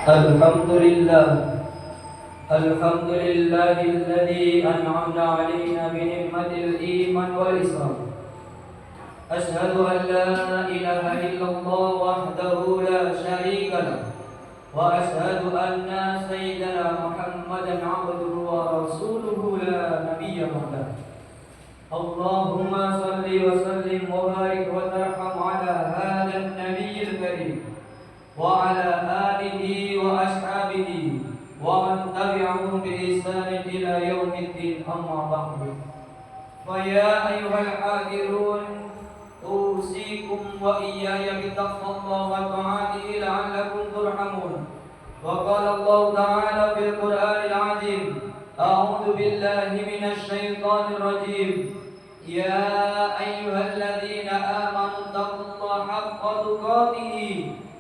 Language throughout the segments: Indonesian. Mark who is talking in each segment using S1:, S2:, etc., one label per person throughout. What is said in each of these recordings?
S1: الحمد لله الحمد لله الذي أنعم علينا بنعمة الإيمان والإسلام. أشهد أن لا إله إلا الله وحده لا شريك له، وأشهد أن سيدنا محمدا عبده ورسوله لا نبي بعده. اللهم صل وسلم وبارك وترحم على هذا النبي الكريم وعلى آله وأصحابه ومن تبعهم بإحسان إلى يوم الدين. أما بعد، فيا أيها الحاضرون، أوصيكم وإياي بتقوى الله وطاعته لعلكم ترحمون. وقال الله تعالى في القرآن العظيم: أعوذ بالله من الشيطان الرجيم. يا أيها الذين آمنوا اتقوا الله حق تقاته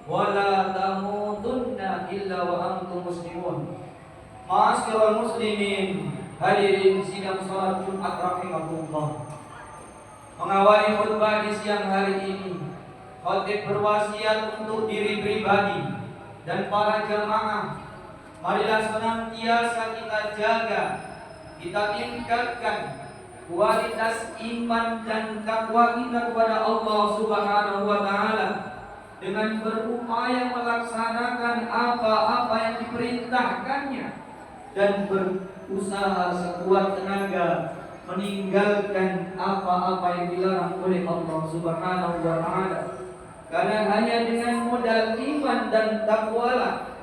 S1: ولا تموتن إلا وأنتم مسلمون. Ma'asyiral muslimin, hadirin sidang salat Jumat rahimakumullah. Mengawali khutbah di siang hari ini, khatib berwasiat untuk diri pribadi dan para jamaah, marilah senantiasa kita jaga, kita tingkatkan kualitas iman dan takwa kita kepada Allah Subhanahu wa taala dengan berupaya melaksanakan apa-apa yang diperintahkannya dan berusaha sekuat tenaga meninggalkan apa-apa yang dilarang oleh Allah Subhanahu wa taala. Karena hanya dengan modal iman dan takwalah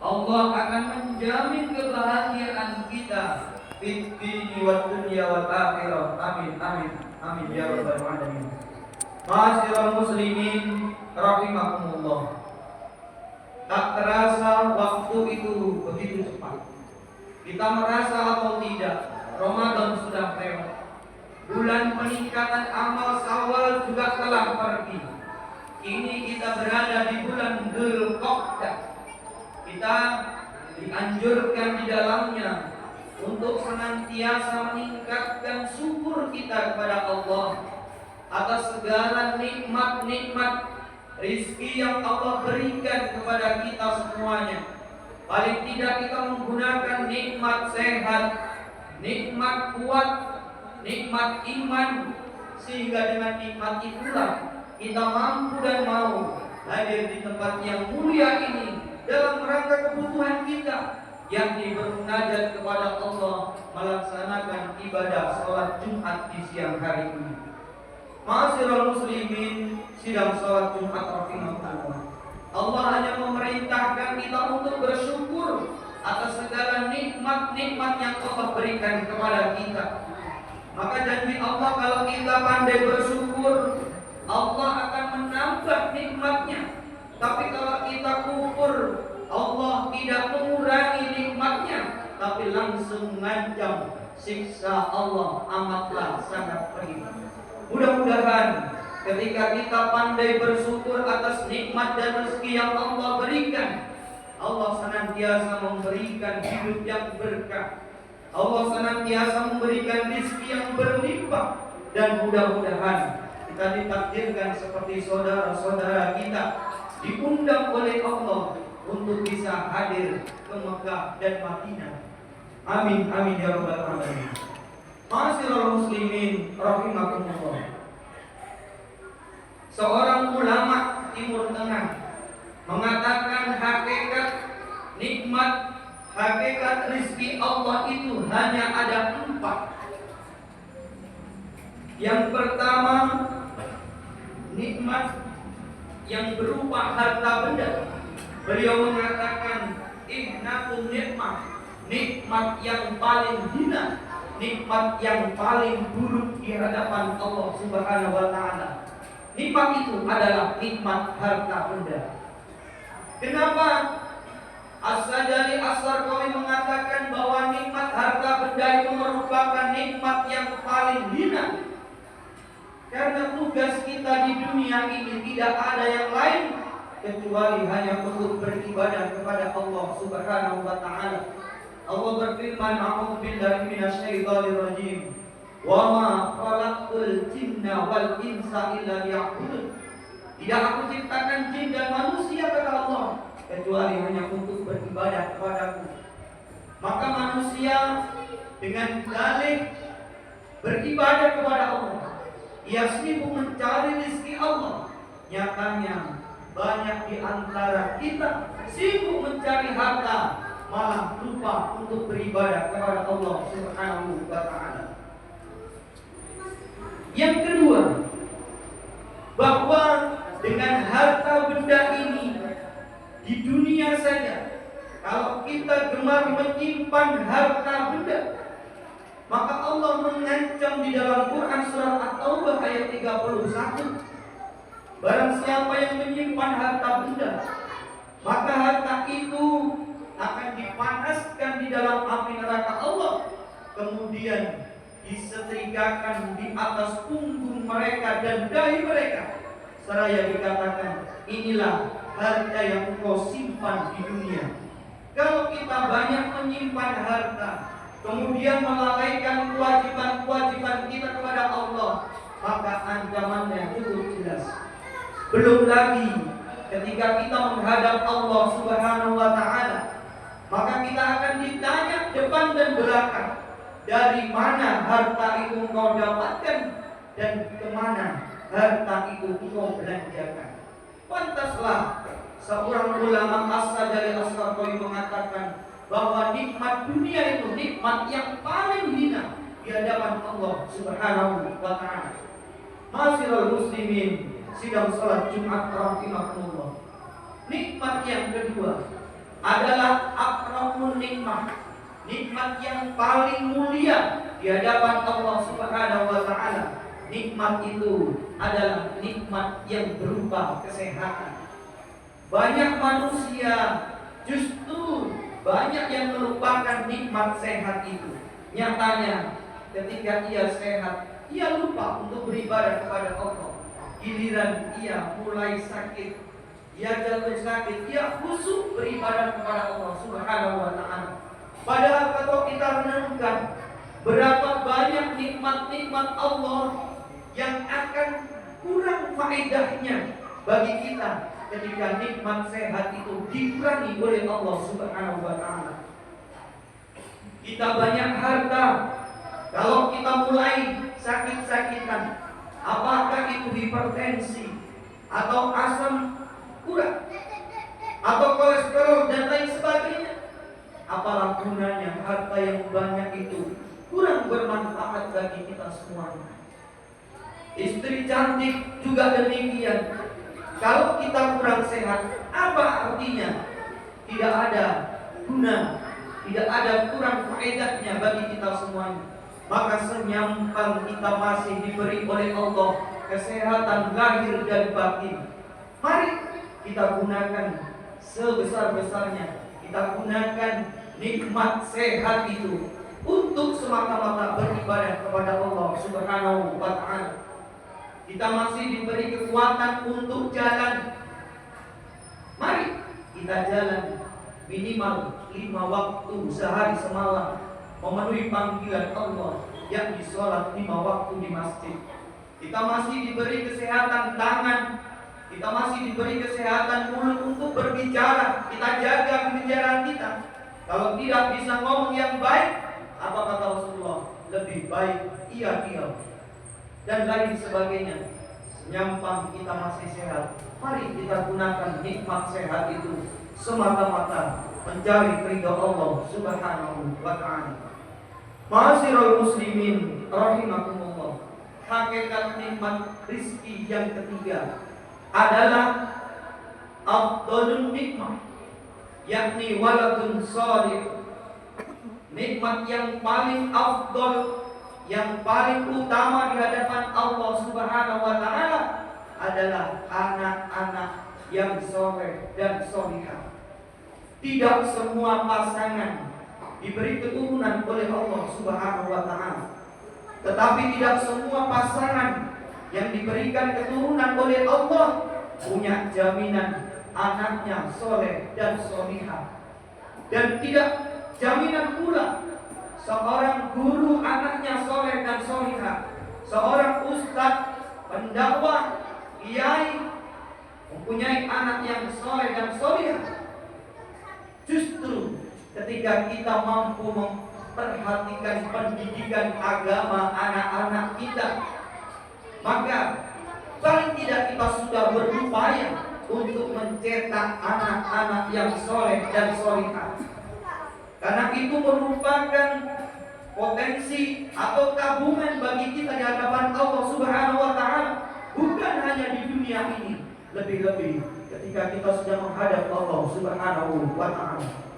S1: Allah akan menjamin kebahagiaan kita fid dini wad dunya wal akhirah. Amin amin amin ya rabbal alamin. Ma'asyiral muslimin rahimakumullah. Tak terasa waktu itu begitu cepat. Kita merasa atau tidak, Ramadan sudah lewat. Bulan peningkatan amal Syawal juga telah pergi. Kini kita berada di bulan Dzulqa'dah. Kita dianjurkan di dalamnya untuk senantiasa meningkatkan syukur kita kepada Allah atas segala nikmat-nikmat rizki yang Allah berikan kepada kita semuanya. Paling tidak kita menggunakan nikmat sehat, nikmat kuat, nikmat iman, sehingga dengan nikmat itulah kita mampu dan mau hadir di tempat yang mulia ini dalam rangka kebutuhan kita, yakni bermunajat kepada Allah, melaksanakan ibadah salat Jumat di siang hari ini. Ma'asyiral muslimin, sidang salat Jumat rahimakumullah. Allah hanya memerintahkan kita untuk bersyukur atas segala nikmat-nikmat yang Allah berikan kepada kita. Maka janji Allah, kalau kita pandai bersyukur, Allah akan menambah nikmatnya. Tapi kalau kita kufur, Allah tidak mengurangi nikmatnya, tapi langsung mengancam siksa Allah amatlah sangat pedih. Mudah-mudahan ketika kita pandai bersyukur atas nikmat dan rezeki yang Allah berikan, Allah senantiasa memberikan hidup yang berkah, Allah senantiasa memberikan rezeki yang berlimpah, dan mudah-mudahan kita ditakdirkan seperti saudara-saudara kita diundang oleh Allah untuk bisa hadir ke Mekah dan Madinah. Amin amin ya rabbal alamin. Ma'asyiral muslimin rahimakumullah. Seorang ulama Timur Tengah mengatakan hakikat nikmat, hakikat rizki Allah itu hanya ada 4. Yang pertama, nikmat yang berupa harta benda. Beliau mengatakan innatun nikmat, nikmat yang paling hina, nikmat yang paling buruk di hadapan Allah Subhanahu wa taala. Nikmat itu adalah nikmat harta benda. Kenapa? As-Sajali As-Sarqawi mengatakan bahwa nikmat harta benda itu merupakan nikmat yang paling hina. Karena tugas kita di dunia ini tidak ada yang lain kecuali hanya untuk beribadah kepada Allah Subhanahu wa taala. Allah berfirman, "A'udzu billahi minasyaitonir rajim. Wa ma khalaqtul jinna wal insa illa liya'budun." Tidak aku ciptakan jin dan manusia, kata Allah, kecuali hanya untuk beribadah beribadah kepadaku. Maka manusia dengan dalih beribadah kepada Allah, ia sibuk mencari rezeki Allah. Nyatanya banyak di antara kita sibuk mencari harta, malah lupa untuk beribadah kepada Allah Subhanahu wa ta'ala. Yang kedua, bahwa dengan harta benda ini di dunia saja, kalau kita gemar menyimpan harta benda, maka Allah mengancam di dalam Quran surat At-Taubah ayat 31. Barang siapa yang menyimpan harta benda, maka harta itu akan dipanaskan di dalam api neraka Allah, kemudian disetrikakan di atas punggung mereka dan dahi mereka, seraya dikatakan, inilah harta yang engkau simpan di dunia. Kalau kita banyak menyimpan harta, kemudian melalaikan kewajiban-kewajiban kita kepada Allah, maka ancamannya cukup jelas. Belum lagi ketika kita menghadap Allah Subhanahu wa ta'ala, maka kita akan ditanya depan dan belakang, dari mana harta itu engkau dapatkan dan kemana harta itu engkau belanjakan. Pantaslah seorang ulama As-Sajali As-Sarqawi mengatakan bahwa nikmat dunia itu nikmat yang paling hina di hadapan Allah Subhanahu wa ta'ala. Ma'asyiral muslimin, sidang salat Jumat rahimakumullah. Nikmat yang kedua adalah akramun nikmat, nikmat yang paling mulia di hadapan Allah Subhanahu wa ta'ala. Nikmat itu adalah nikmat yang berupa kesehatan. Banyak manusia justru banyak yang melupakan nikmat sehat itu. Nyatanya ketika ia sehat, ia lupa untuk beribadah kepada Allah. Giliran ia mulai sakit, ia jatuh sakit, ia khusyuk beribadah kepada Allah Subhanahu wa ta'ala. Padahal kalau kita renungkan berapa banyak nikmat-nikmat Allah yang akan kurang faedahnya bagi kita ketika nikmat sehat itu dikurangi oleh Allah Subhanahu wa ta'ala. Kita banyak harta, kalau kita mulai sakit-sakitan, apakah itu hipertensi atau asam urat atau kolesterol dan lain sebagainya, apalah gunanya harta yang banyak itu kurang bermanfaat bagi kita semuanya. Istri cantik juga demikian. Kalau kita kurang sehat, apa artinya? Tidak ada guna, tidak ada kurang faedahnya bagi kita semuanya. Maka senyampang kita masih diberi oleh Allah kesehatan lahir dan batin, mari kita gunakan sebesar-besarnya. Kita gunakan nikmat sehat itu untuk semata-mata beribadah kepada Allah Subhanahu wa ta'ala. Kita masih diberi kekuatan untuk jalan, mari kita jalan minimal 5 waktu sehari semalam, memenuhi panggilan Allah, yakni sholat 5 waktu di masjid. Kita masih diberi kesehatan tangan, kita masih diberi kesehatan mulut untuk berbicara. Kita jaga pembicaraan kita. Kalau tidak bisa ngomong yang baik, apa kata Rasulullah? Lebih baik ia diam dan lain sebagainya. Senyampang kita masih sehat, mari kita gunakan nikmat sehat itu semata-mata mencari ridha Allah Subhanahu wa ta'ala. Ma'asyiral muslimin rahimakumullah. Hakikat nikmat rizki yang ketiga adalah afdalun nikmat, yakni waladun salih. Nikmat yang paling afdal, yang paling utama di hadapan Allah Subhanahu wa ta'ala adalah anak-anak yang soleh dan solihah. Tidak semua pasangan diberi keturunan oleh Allah Subhanahu wa ta'ala, tetapi tidak semua pasangan yang diberikan keturunan oleh Allah punya jaminan anaknya soleh dan solihah. Dan tidak jaminan pula seorang guru anaknya soleh dan solihah, seorang ustadz, pendakwah, kiai mempunyai anak yang soleh dan solihah. Justru ketika kita mampu memperhatikan pendidikan agama anak-anak kita, maka paling tidak kita sudah berupaya untuk mencetak anak-anak yang soleh dan solihah. Karena itu merupakan potensi atau tabungan bagi kita di hadapan Allah Subhanahu wa Ta'ala, bukan hanya di dunia ini, lebih-lebih ketika kita sudah menghadap Allah Subhanahu wa Ta'ala.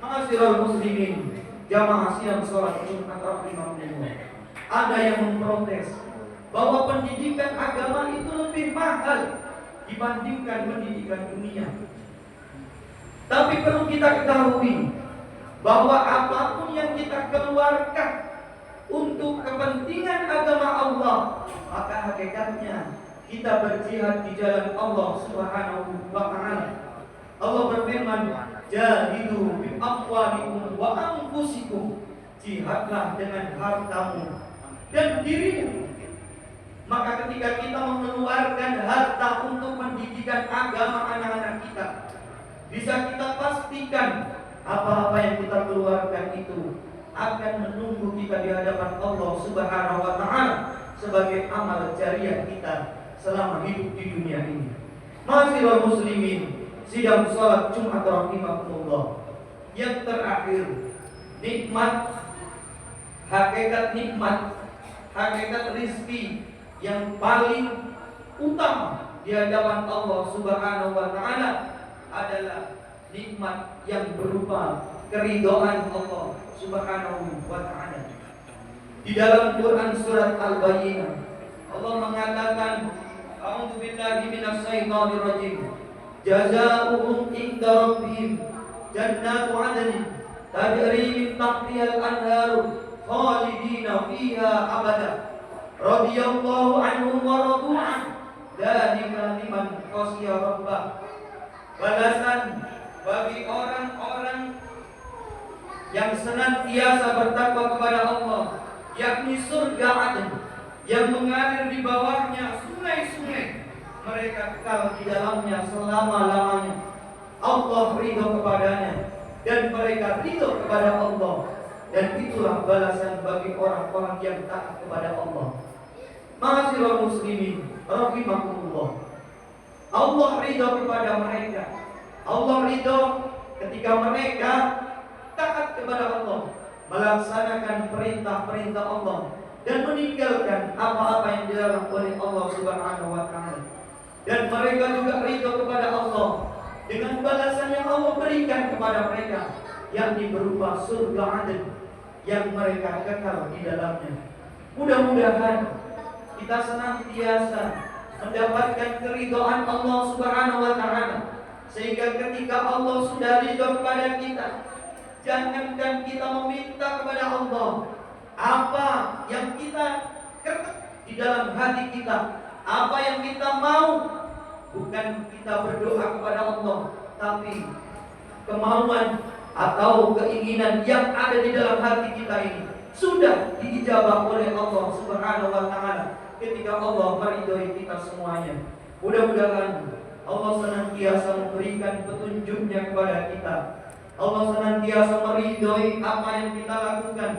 S1: Ma'asyiral muslimin, jamaah sidang salat Jumat rahimahumullah, ada yang memprotes bahwa pendidikan agama itu lebih mahal dibandingkan pendidikan dunia. Tapi perlu kita ketahui bahwa apapun yang kita keluarkan untuk kepentingan agama Allah, maka hakikatnya kita berjihad di jalan Allah Subhanahu wa Ta'ala. Allah berfirman, jahidu bi amwalikum wa anfusikum, jihadlah dengan hartamu dan dirimu. Maka ketika kita mengeluarkan harta untuk pendidikan agama anak-anak kita, bisa kita pastikan apa-apa yang kita keluarkan itu akan menunggu kita di hadapan Allah Subhanahu wa Ta'ala sebagai amal jariah kita selama hidup di dunia ini. Ma'asyiral muslimin, sidang salat Jumat rahimahumullah, yang terakhir, nikmat, hakikat nikmat, hakikat rizki yang paling utama di hadapan Allah Subhanahu wa Ta'ala adalah nikmat yang berupa keridhaan Allah Subhanahu wa Ta'ala. Di dalam Quran surat Al-Bayyinah, Allah mengatakan, a'udzu billahi minasy syaithanir rajim, jazaohum inda rabbihim jannatu 'adnin tajri min tahtiha al-anharu khalidina fiha abada radhiyallahu anhum wa radu an, dzalika liman khashiya rabbah. Balasan bagi orang-orang yang senantiasa bertakwa kepada Allah, yakni surga Aden yang mengalir di bawahnya sungai-sungai, mereka kekal di dalamnya selama-lamanya. Allah ridho kepadanya dan mereka ridho kepada Allah, dan itulah balasan bagi orang-orang yang taat kepada Allah. Ma'asyiral muslimin rahimakumullah, Allah ridho kepada mereka. Allah ridho ketika mereka taat kepada Allah, melaksanakan perintah-perintah Allah dan meninggalkan apa-apa yang dilarang oleh Allah Subhanahu wa Ta'ala. Dan mereka juga ridho kepada Allah dengan balasan yang Allah berikan kepada mereka, yakni berupa surga Aden yang mereka kekal di dalamnya. Mudah-mudahan kita senantiasa mendapatkan keridhaan Allah Subhanahu wa Ta'ala, sehingga ketika Allah sudah ridho kepada kita, jangankan kita meminta kepada Allah apa yang kita ketuk di dalam hati kita, apa yang kita mau, bukan kita berdoa kepada Allah, tapi kemauan atau keinginan yang ada di dalam hati kita ini sudah diijabah oleh Allah Subhanahu wa Ta'ala ketika Allah meridhoi kita semuanya. Mudah-mudahan Allah senantiasa memberikan petunjuknya kepada kita. Allah senantiasa meridhoi apa yang kita lakukan,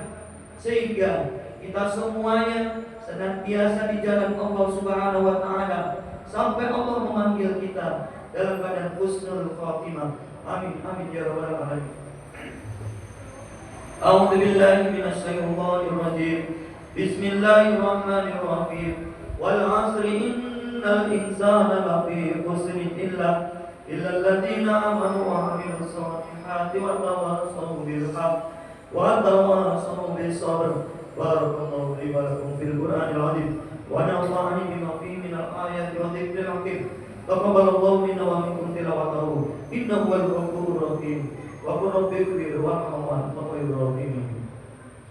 S1: sehingga kita semuanya senantiasa di jalan Allah Subhanahu wa Ta'ala sampai Allah memanggil kita dalam keadaan husnul khatimah. Amin amin ya rabbal alamin. A'udzu billahi minasy syaithanir rajim. Bismillahirrahmanirrahim. Wal 'asri innal insana lafi khusrin illa alladziina aamanu wa 'amilus shalihati wa tawassaw bil haqq wa tawassaw bis sabr. Barakallahu li wa lakum fil Qur'anil 'azim wa nafa'ani bima fihi minal ayati wa dzikril hakim. Taqabbalallahu minna wa minkum tilawatahu innahu huwal ghafurur rahim. Wa qul rabbi ighfir warhamhu wa anta khairur rahimin.